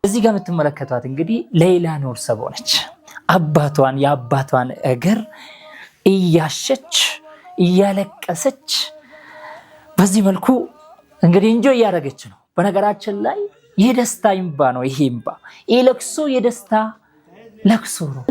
እዚህ ጋር የምትመለከቷት እንግዲህ ሌይላ ኑር ሰቦ ነች። የአባቷን እግር እያሸች እያለቀሰች በዚህ መልኩ እንግዲህ እንጆ እያደረገች ነው። በነገራችን ላይ የደስታ እንባ ነው ይሄ እንባ። ይሄ ለቅሶ የደስታ ለቅሶ ነው።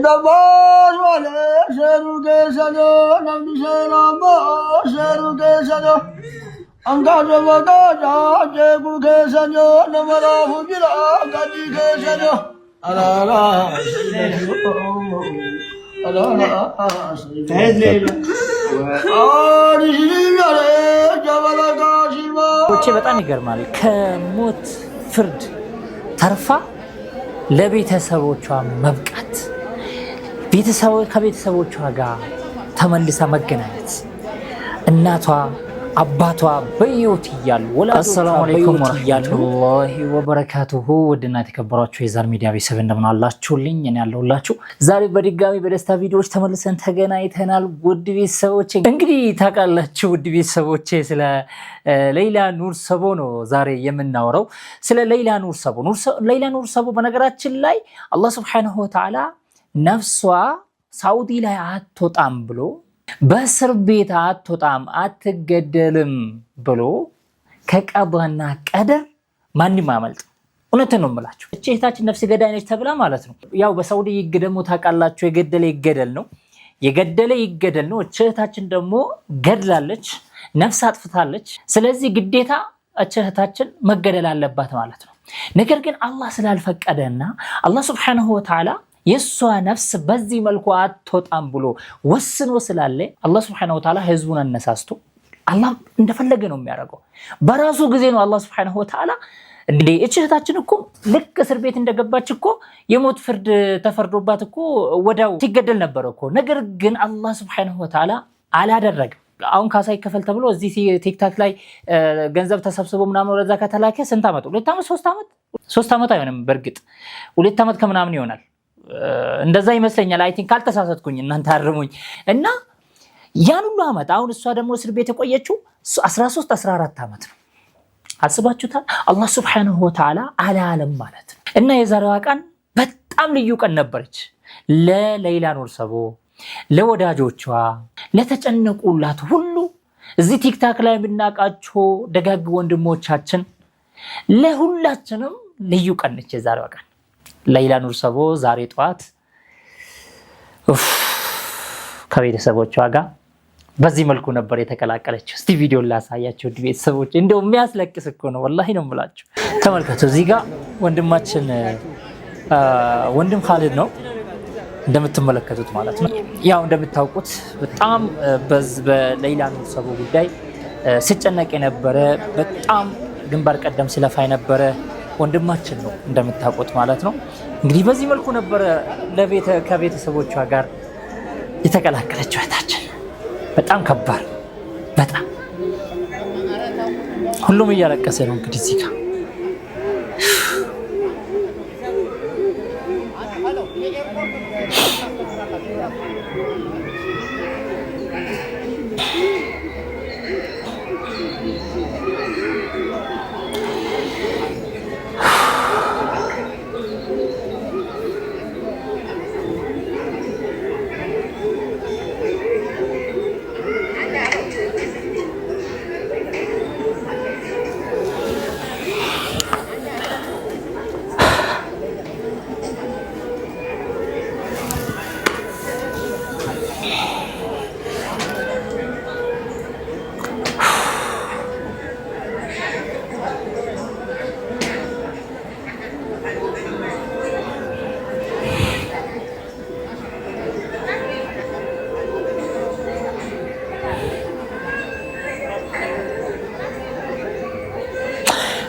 በጣም ይገርማል። ከሞት ፍርድ ተርፋ ለቤተሰቦቿ መብቃት፣ ከቤተሰቦቿ ጋር ተመልሳ መገናኘት፣ እናቷ አባቷ በህይወት እያሉ አሰላሙ አለይኩም ወራህመቱላሂ ወበረካቱሁ። ውድና የተከበራችሁ የዛር ሚዲያ ቤተሰብ እንደምን አላችሁልኝ? እኔ ያለሁላችሁ ዛሬ በድጋሚ በደስታ ቪዲዮዎች ተመልሰን ተገናኝተናል። ውድ ቤተሰቦቼ እንግዲህ ታውቃላችሁ፣ ውድ ቤተሰቦቼ ስለ ሌይላ ኑር ሰቦ ነው ዛሬ የምናወራው። ስለ ሌይላ ኑር ሰቦ ሌይላ ኑር ሰቦ በነገራችን ላይ አላህ ሱብሓነሁ ወተዓላ ነፍሷ ሳውዲ ላይ አትወጣም ብሎ በእስር ቤት አትወጣም አትገደልም ብሎ ከቀዷና ቀደር ማንም አመልጥ። እውነትን ነው የምላችሁ። እቺ እህታችን ነፍስ ገዳይ ነች ተብላ ማለት ነው። ያው በሳውዲ ይግደሙ ታውቃላችሁ። የገደለ ይገደል ነው፣ የገደለ ይገደል ነው። እቺ እህታችን ደግሞ ገድላለች፣ ነፍስ አጥፍታለች። ስለዚህ ግዴታ እቺ እህታችን መገደል አለባት ማለት ነው። ነገር ግን አላህ ስላልፈቀደና አላህ ሱብሓነሁ ወተዓላ የሷ ነፍስ በዚህ መልኩ አትወጣም ብሎ ወስኖ ስላለ አላህ Subhanahu Wa Ta'ala ህዝቡን አነሳስቶ አላህ እንደፈለገ ነው የሚያደርገው። በራሱ ጊዜ ነው አላህ Subhanahu Wa Ta'ala እንዴ እህታችን እኮ ልክ እስር ቤት እንደገባች እኮ የሞት ፍርድ ተፈርዶባት እኮ ወዳው ሲገደል ነበር እኮ። ነገር ግን አላህ Subhanahu Wa Ta'ala አላደረገም። አሁን ካሳ ይከፈል ተብሎ እዚህ ቲክታክ ላይ ገንዘብ ተሰብስቦ ምናምን ወደዛ ከተላከ ስንት አመት? 2 አመት 3 አመት አይሆንም። በርግጥ 2 አመት ከምናምን ይሆናል። እንደዛ ይመስለኛል። አይ ቲንክ ካልተሳሳትኩኝ እናንተ አርሙኝ። እና ያን ሁሉ አመት አሁን እሷ ደግሞ እስር ቤት የቆየችው 13 14 አመት ነው። አስባችሁታል? አላህ Subhanahu Wa Ta'ala አላለም ማለት ነው። እና የዛሬዋ ቀን በጣም ልዩ ቀን ነበረች ለሌይላ ኑር ሰቦ፣ ለወዳጆቿ፣ ለተጨነቁላት ሁሉ እዚህ ቲክታክ ላይ የምናውቃቸው ደጋግ ወንድሞቻችን ለሁላችንም ልዩ ቀን ነች የዛሬዋ ቀን። ሌይላ ኑር ሰቦ ዛሬ ጧት ከቤተሰቦቿ ጋር በዚህ መልኩ ነበር የተቀላቀለችው። እስቲ ቪዲዮ ላሳያችሁ ቤተሰቦች። እንደው የሚያስለቅስ እኮ ነው ወላሂ ነው የምላችሁ። ተመልከቱ። እዚህ ጋር ወንድማችን ወንድም ኻሊድ ነው እንደምትመለከቱት ማለት ነው። ያው እንደምታውቁት በጣም በሌይላ ኑር ሰቦ ጉዳይ ሲጨነቅ የነበረ በጣም ግንባር ቀደም ሲለፋ የነበረ ወንድማችን ነው እንደምታውቁት ማለት ነው። እንግዲህ በዚህ መልኩ ነበር ከቤተሰቦቿ ጋር የተቀላቀለችው እህታችን። በጣም ከባድ፣ በጣም ሁሉም እያለቀሰ ነው እንግዲህ እዚህ ጋር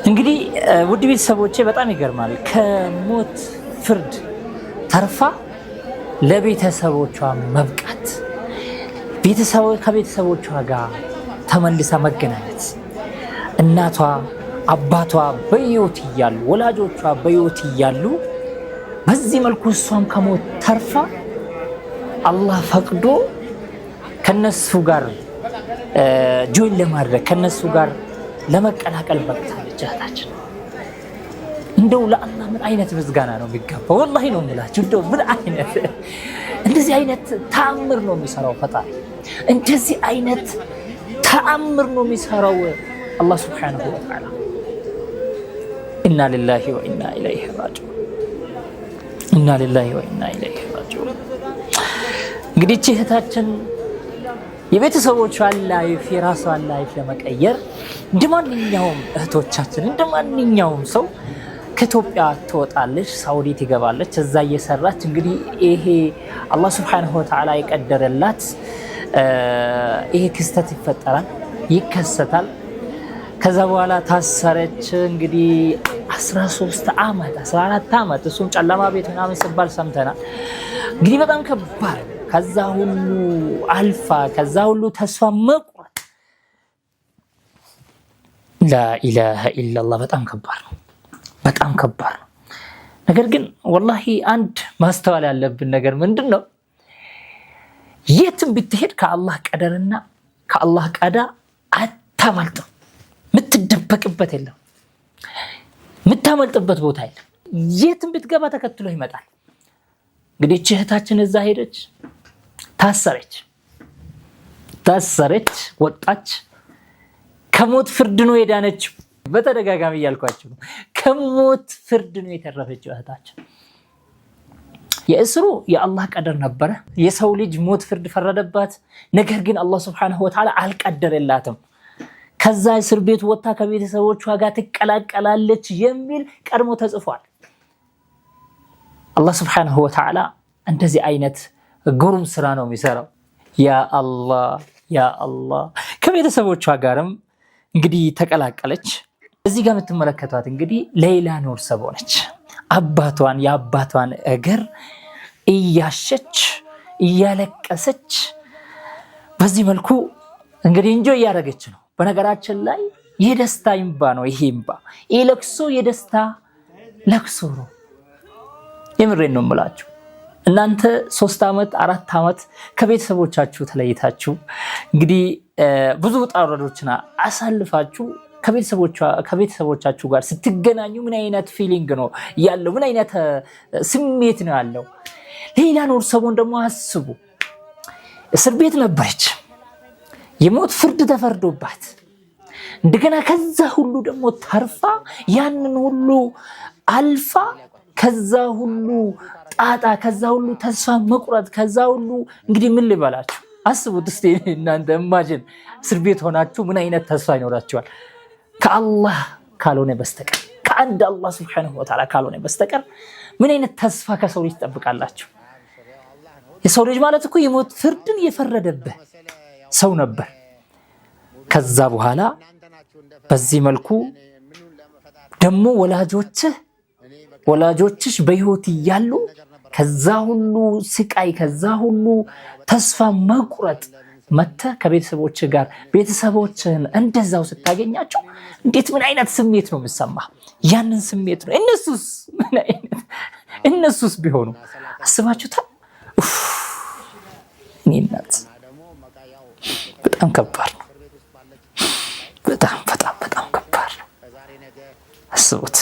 እንግዲህ ውድ ቤተሰቦቼ በጣም ይገርማል። ከሞት ፍርድ ተርፋ ለቤተሰቦቿ መብቃት፣ ከቤተሰቦቿ ጋር ተመልሳ መገናኘት፣ እናቷ አባቷ በህይወት እያሉ ወላጆቿ በህይወት እያሉ በዚህ መልኩ እሷም ከሞት ተርፋ አላህ ፈቅዶ ከነሱ ጋር ጆይን ለማድረግ ከነሱ ጋር ለመቀላቀል በቅታለች እህታችን። እንደው ለአላህ ምን አይነት ምስጋና ነው የሚገባው? ወላሂ ነው የምላችሁ። እንደው ምን አይነት እንደዚህ አይነት ተአምር ነው የሚሰራው ፈጣሪ። እንደዚህ አይነት ተአምር ነው የሚሰራው አላህ ሱብሓነሁ ወተዓላ። ኢና ሊላሂ ወኢና ኢለይሂ ራጂዑን። ኢና ሊላሂ ወኢና ኢለይሂ ራጂዑን። እንግዲህ እህታችን የቤተሰቦቿን ላይፍ የራሷን ላይፍ ለመቀየር እንደማንኛውም እህቶቻችን እንደማንኛውም ሰው ከኢትዮጵያ ትወጣለች፣ ሳውዲ ትገባለች። እዛ እየሰራች እንግዲህ ይሄ አላህ ሱብሓነሁ ወተዓላ የቀደረላት ይሄ ክስተት ይፈጠራል፣ ይከሰታል። ከዛ በኋላ ታሰረች። እንግዲህ 13 ዓመት 14 ዓመት እሱም ጨለማ ቤት ምናምን ሲባል ሰምተናል። እንግዲህ በጣም ከባድ ከዛ ሁሉ አልፋ ከዛ ሁሉ ተስፋ መቁረጥ ላኢላሃ ኢላላህ በጣም ከባድ ነው፣ በጣም ከባድ ነው። ነገር ግን ወላሂ አንድ ማስተዋል ያለብን ነገር ምንድን ነው? የትም ብትሄድ ከአላህ ቀደርና ከአላህ ቀዳ አታመልጥም። የምትደበቅበት የለም፣ የምታመልጥበት ቦታ የለም። የትም ብትገባ ተከትሎ ይመጣል። እንግዲህ እህታችን እዛ ሄደች፣ ታሰረች፣ ወጣች። ከሞት ፍርድ ነው የዳነችው። በተደጋጋሚ እያልኳችሁ ነው፣ ከሞት ፍርድ ነው የተረፈችው እህታችን። የእስሩ የአላህ ቀደር ነበረ። የሰው ልጅ ሞት ፍርድ ፈረደባት። ነገር ግን አላህ ሱብሓነሁ ወተዓላ አልቀደረላትም። ከዛ እስር ቤት ወጥታ ከቤተሰቦቿ ጋር ትቀላቀላለች የሚል ቀድሞ ተጽፏል። አላህ ሱብሓነሁ ወተዓላ እንደዚህ አይነት ግሩም ስራ ነው የሚሰራው። ያ አላህ ከቤተሰቦቿ ጋርም እንግዲህ ተቀላቀለች። እዚህ ጋር የምትመለከቷት እንግዲህ ሌይላ ኑር ሰቦ ነች። የአባቷን እግር እያሸች እያለቀሰች በዚህ መልኩ እንግዲህ እንጆ እያደረገች ነው። በነገራችን ላይ የደስታ እንባ ነው ይሄ እንባ። ይሄ ለቅሶ የደስታ ለቅሶ ነው። የምሬን ነው የምላችሁ። እናንተ 3 ዓመት 4 ዓመት ከቤተሰቦቻችሁ ተለይታችሁ እንግዲህ ብዙ ውጣ ውረዶችን አሳልፋችሁ ከቤተሰቦቻችሁ ጋር ስትገናኙ ምን አይነት ፊሊንግ ነው ያለው? ምን አይነት ስሜት ነው ያለው? ሌይላ ኑር ሰቦን ደግሞ አስቡ። እስር ቤት ነበረች፣ የሞት ፍርድ ተፈርዶባት እንደገና ከዛ ሁሉ ደግሞ ተርፋ ያንን ሁሉ አልፋ ከዛ ሁሉ ጣጣ ከዛ ሁሉ ተስፋ መቁረጥ ከዛ ሁሉ እንግዲህ ምን ልበላችሁ? አስቡት እስቲ እናንተ ኢማጂን እስር ቤት ሆናችሁ ምን አይነት ተስፋ ይኖራችኋል? ከአላህ ካልሆነ በስተቀር ከአንድ አላህ ሱብሓነሁ ወተዓላ ካልሆነ በስተቀር ምን አይነት ተስፋ ከሰው ልጅ ትጠብቃላችሁ? የሰው ልጅ ማለት እኮ የሞት ፍርድን የፈረደበት ሰው ነበር። ከዛ በኋላ በዚህ መልኩ ደግሞ ወላጆችሽ በህይወት እያሉ ከዛ ሁሉ ስቃይ ከዛ ሁሉ ተስፋ መቁረጥ መተህ ከቤተሰቦች ጋር ቤተሰቦችን እንደዛው ስታገኛቸው እንዴት ምን አይነት ስሜት ነው የሚሰማ? ያንን ስሜት ነው። እነሱስ ቢሆኑ አስባችሁታል? እናት በጣም ከባድ ነው። በጣም ከባድ ነው። አስቡት።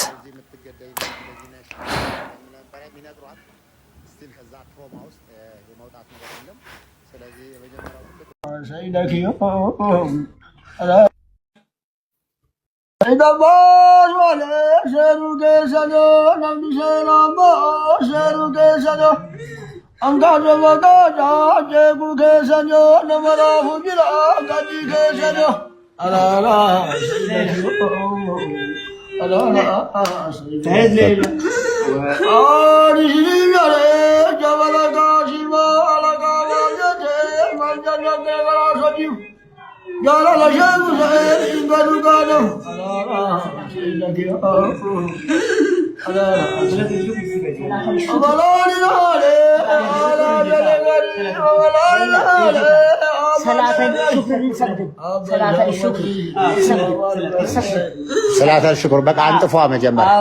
ሰላተል ሽኩር በቃ አንጥፏ መጀመሪያ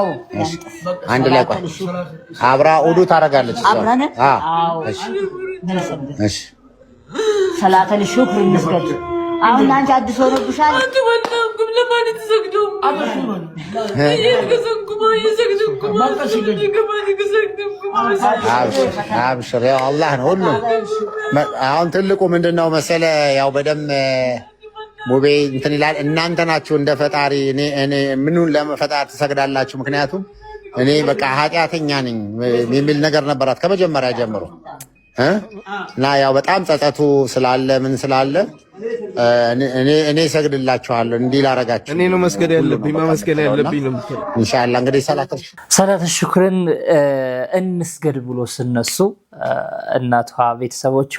አንድ ላይ ቆይ አብራ ኡዱ ታረጋለች። እሺ ሰላተል ሽኩር እንስገድ አሁን አንቺ አዲስ ሆነብሻል። አንተ ወጣኩም ለማለት ተሰግደው አብሽር ያው አላህ ነው ሁሉ። አሁን ትልቁ ምንድነው መሰለ ያው በደም ሙቤ እንትን ይላል። እናንተ ናችሁ እንደ ፈጣሪ እኔ ምኑን ለፈጣሪ ትሰግዳላችሁ? ምክንያቱም እኔ በቃ ኃጢአተኛ ነኝ የሚል ነገር ነበራት ከመጀመሪያ ጀምሮ እና ያው በጣም ጸጸቱ ስላለ ምን ስላለ እኔ ሰግድላችኋለሁ እንዲህ ላረጋችሁ። እኔ ነው መስገድ ያለብኝ ማመስገድ ያለብኝ ነው። ኢንሻአላህ እንግዲህ ሰላተ ሽክርን እንስገድ ብሎ ስነሱ እናቷ ቤተሰቦቿ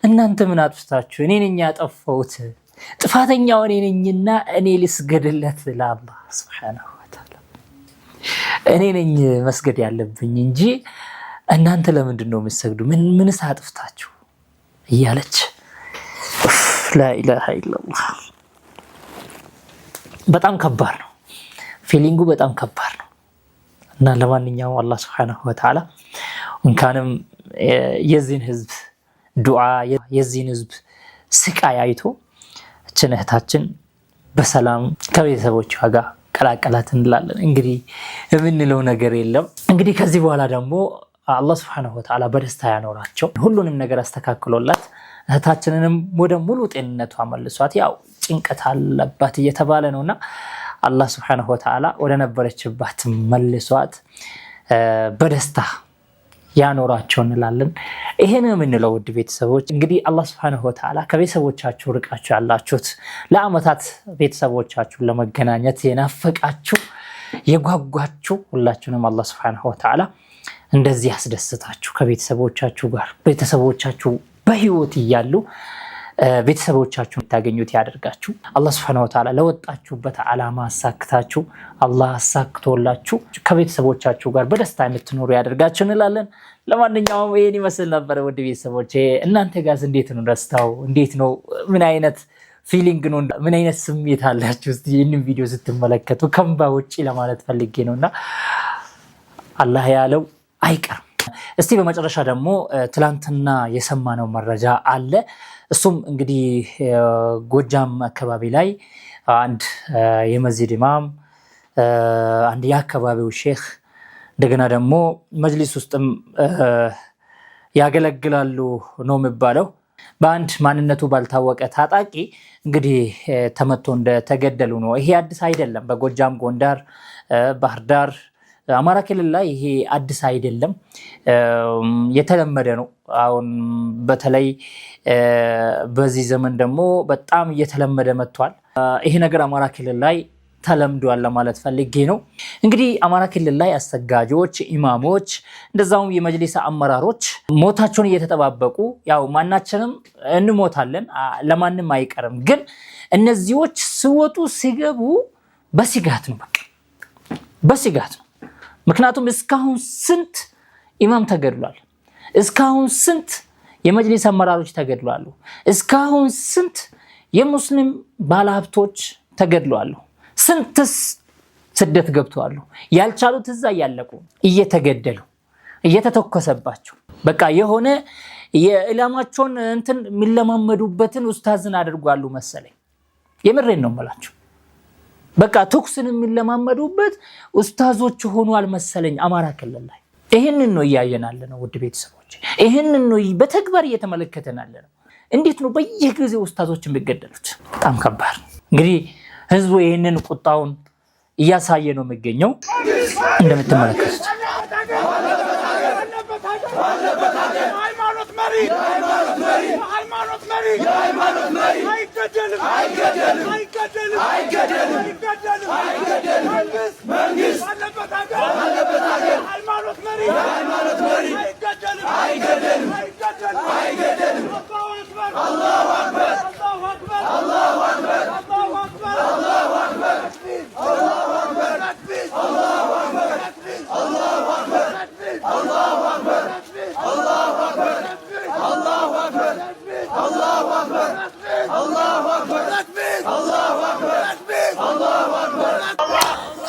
እናንተ ምን አጥፍታችሁ? እኔ ነኝ ያጠፋሁት፣ ጥፋተኛው እኔ ነኝና እኔ ልስገድለት ለአላህ ሱብሓነሁ ወተዓላ፣ እኔ ነኝ መስገድ ያለብኝ እንጂ እናንተ ለምንድን ነው የምትሰግዱ? ምንስ አጥፍታችሁ? እያለች ላኢላሃ ኢላላህ። በጣም ከባድ ነው ፊሊንጉ፣ በጣም ከባድ ነው። እና ለማንኛውም አላህ ሱብሓነሁ ወተዓላ እንኳንም የዚህን ህዝብ ዱዓ የዚህን ህዝብ ስቃይ አይቶ እችን እህታችን በሰላም ከቤተሰቦቿ ጋር ቀላቀላት እንላለን። እንግዲህ የምንለው ነገር የለም። እንግዲህ ከዚህ በኋላ ደግሞ አላህ ሱብሓነሁ ወተዓላ በደስታ ያኖራቸው፣ ሁሉንም ነገር አስተካክሎላት እህታችንንም ወደ ሙሉ ጤንነቷ መልሷት። ያው ጭንቀት አለባት እየተባለ ነውና አላህ ሱብሓነሁ ወተዓላ ወደ ነበረችባት መልሷት በደስታ ያኖራቸው እንላለን። ይሄን የምንለው ውድ ቤተሰቦች እንግዲህ አላህ ሱብሓነሁ ወተዓላ ከቤተሰቦቻችሁ ርቃችሁ ያላችሁት ለአመታት ቤተሰቦቻችሁን ለመገናኘት የናፈቃችሁ የጓጓችሁ ሁላችሁንም አላህ ሱብሓነሁ ወተዓላ እንደዚህ ያስደስታችሁ ከቤተሰቦቻችሁ ጋር ቤተሰቦቻችሁ በህይወት እያሉ ቤተሰቦቻችሁን ታገኙት ያደርጋችሁ። አላህ ሱብሓነሁ ወተዓላ ለወጣችሁበት ዓላማ አሳክታችሁ አላህ አሳክቶላችሁ ከቤተሰቦቻችሁ ጋር በደስታ የምትኖሩ ያደርጋችሁ እንላለን። ለማንኛውም ይሄን ይመስል ነበር ውድ ቤተሰቦቼ። እናንተ ጋር እንዴት ነው ደስታው? እንዴት ነው? ምን አይነት ፊሊንግ ነው? ምን አይነት ስሜት አላችሁ? እስቲ ይህንን ቪዲዮ ስትመለከቱ ከእንባ ውጪ ለማለት ፈልጌ ነውና አላህ ያለው አይቀርም። እስቲ በመጨረሻ ደግሞ ትላንትና የሰማነው መረጃ አለ። እሱም እንግዲህ ጎጃም አካባቢ ላይ አንድ የመስጂድ ኢማም፣ አንድ የአካባቢው ሼክ እንደገና ደግሞ መጅሊስ ውስጥም ያገለግላሉ ነው የሚባለው በአንድ ማንነቱ ባልታወቀ ታጣቂ እንግዲህ ተመቶ እንደተገደሉ ነው። ይሄ አዲስ አይደለም። በጎጃም፣ ጎንደር፣ ባህር ዳር፣ አማራ ክልል ላይ ይሄ አዲስ አይደለም፣ የተለመደ ነው። አሁን በተለይ በዚህ ዘመን ደግሞ በጣም እየተለመደ መጥቷል። ይሄ ነገር አማራ ክልል ላይ ተለምዷል ለማለት ፈልጌ ነው። እንግዲህ አማራ ክልል ላይ አሰጋጆች፣ ኢማሞች እንደዛውም የመጅሊስ አመራሮች ሞታቸውን እየተጠባበቁ ያው ማናችንም እንሞታለን፣ ለማንም አይቀርም። ግን እነዚህዎች ሲወጡ ሲገቡ በስጋት ነው፣ በቃ በስጋት ነው። ምክንያቱም እስካሁን ስንት ኢማም ተገድሏል፣ እስካሁን ስንት የመጅሊስ አመራሮች ተገድሏሉ፣ እስካሁን ስንት የሙስሊም ባለሀብቶች ተገድሏሉ፣ ስንትስ ስደት ገብተዋል። ያልቻሉት እዛ እያለቁ እየተገደሉ እየተተኮሰባቸው በቃ የሆነ የኢላማቸውን እንትን የሚለማመዱበትን ኡስታዝን አድርጓሉ መሰለኝ። የምሬን ነው የምላችሁ። በቃ ተኩስን የሚለማመዱበት ኡስታዞች ሆኗል መሰለኝ አማራ ክልል ላይ። ይሄንን ነው እያየናለ ነው ውድ ቤተሰቦች፣ ይሄንን ነው በተግባር እየተመለከተናለ ነው። እንዴት ነው በየጊዜው ኡስታዞች የሚገደሉት? በጣም ከባድ ነው። እንግዲህ ህዝቡ ይሄንን ቁጣውን እያሳየ ነው የሚገኘው እንደምትመለከቱት።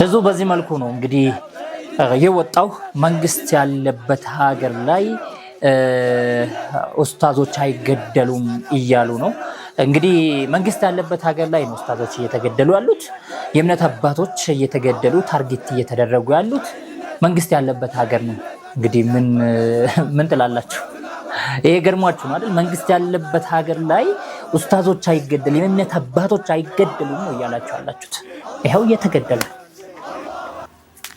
ህዝቡ በዚህ መልኩ ነው እንግዲህ የወጣው። መንግስት ያለበት ሀገር ላይ ኡስታዞች አይገደሉም እያሉ ነው። እንግዲህ መንግስት ያለበት ሀገር ላይ ነው ኡስታዞች እየተገደሉ ያሉት፣ የእምነት አባቶች እየተገደሉ ታርጌት እየተደረጉ ያሉት መንግስት ያለበት ሀገር ነው። እንግዲህ ምን ትላላችሁ? ይሄ ገርሟችሁ ነው አይደል? መንግስት ያለበት ሀገር ላይ ኡስታዞች አይገደሉ፣ የእምነት አባቶች አይገደሉም ነው እያላችሁ ያላችሁት። ይሄው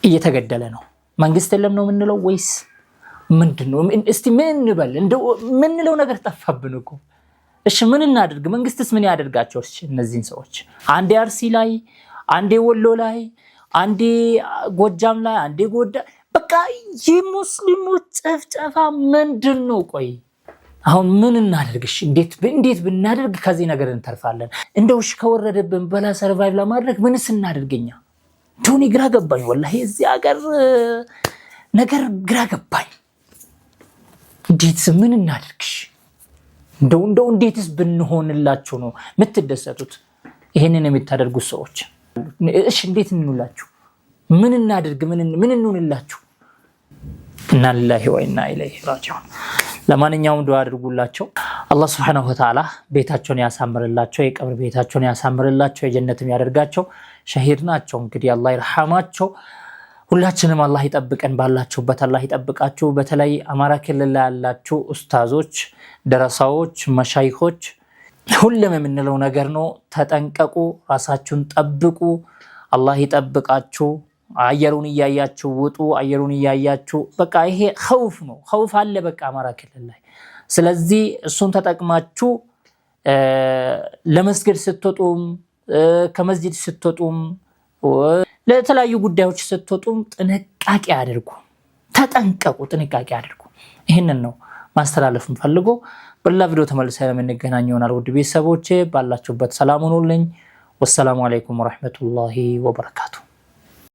እየተገደለ ነው። መንግስት የለም ነው የምንለው ወይስ ምንድነው? እስቲ ምን እንበል? እንደው ምንለው ነገር ጠፋብን እኮ። እሺ ምን እናድርግ? መንግስትስ ምን ያደርጋቸው? እሺ እነዚህን ሰዎች አንዴ አርሲ ላይ፣ አንዴ ወሎ ላይ፣ አንዴ ጎጃም ላይ፣ አንዴ በቃ የሙስሊሞች ጭፍጨፋ ምንድነው? ቆይ አሁን ምን እናድርግ? እሺ እንዴት ብናደርግ ከዚህ ነገር እንተርፋለን? እንደው እሺ ከወረደብን በላ ሰርቫይቭ ለማድረግ ምንስ እናድርገኛ? ቶኒ ግራ ገባኝ ወላሂ። እዚህ ሀገር ነገር ግራ ገባኝ። እንዴት ምን እናድርግሽ? እንደው እንዴትስ ብንሆንላችሁ ነው የምትደሰቱት? ይሄንን የምታደርጉት ሰዎች እሺ እንዴት እንውላችሁ? ምን እናድርግ? ምን እንሆንላችሁ? ኢና ሊላሂ ወኢና ኢለይሂ ራጂዑን። ለማንኛውም ዱዓ አድርጉላቸው። አላህ Subhanahu Wa Ta'ala ቤታቸውን ያሳምርላቸው፣ የቀብር ቤታቸውን ያሳምርላቸው፣ የጀነትም ያደርጋቸው። ሸሂድ ናቸው እንግዲህ አላህ ይርሐማቸው። ሁላችንም አላህ ይጠብቀን፣ ባላችሁበት አላህ ይጠብቃችሁ። በተለይ አማራ ክልል ላይ ያላችሁ ኡስታዞች፣ ደረሳዎች፣ መሻይኾች ሁሉም የምንለው ነገር ነው። ተጠንቀቁ፣ ራሳችሁን ጠብቁ። አላህ ይጠብቃችሁ። አየሩን እያያችሁ ውጡ። አየሩን እያያችሁ በቃ ይሄ ኸውፍ ነው። ኸውፍ አለ በቃ አማራ ክልል ላይ። ስለዚህ እሱን ተጠቅማችሁ ለመስጊድ ስትወጡም ከመስጂድ ስትወጡም ለተለያዩ ጉዳዮች ስትወጡም ጥንቃቄ አድርጉ። ተጠንቀቁ፣ ጥንቃቄ አድርጉ። ይሄንን ነው ማስተላለፍ ፈልጎ። በሌላ ቪዲዮ ተመልሰን የምንገናኝ ይሆናል። ውድ ቤተሰቦቼ ባላችሁበት ሰላም ሁኑልኝ። ወሰላሙ አለይኩም ወራህመቱላሂ ወበረካቱ።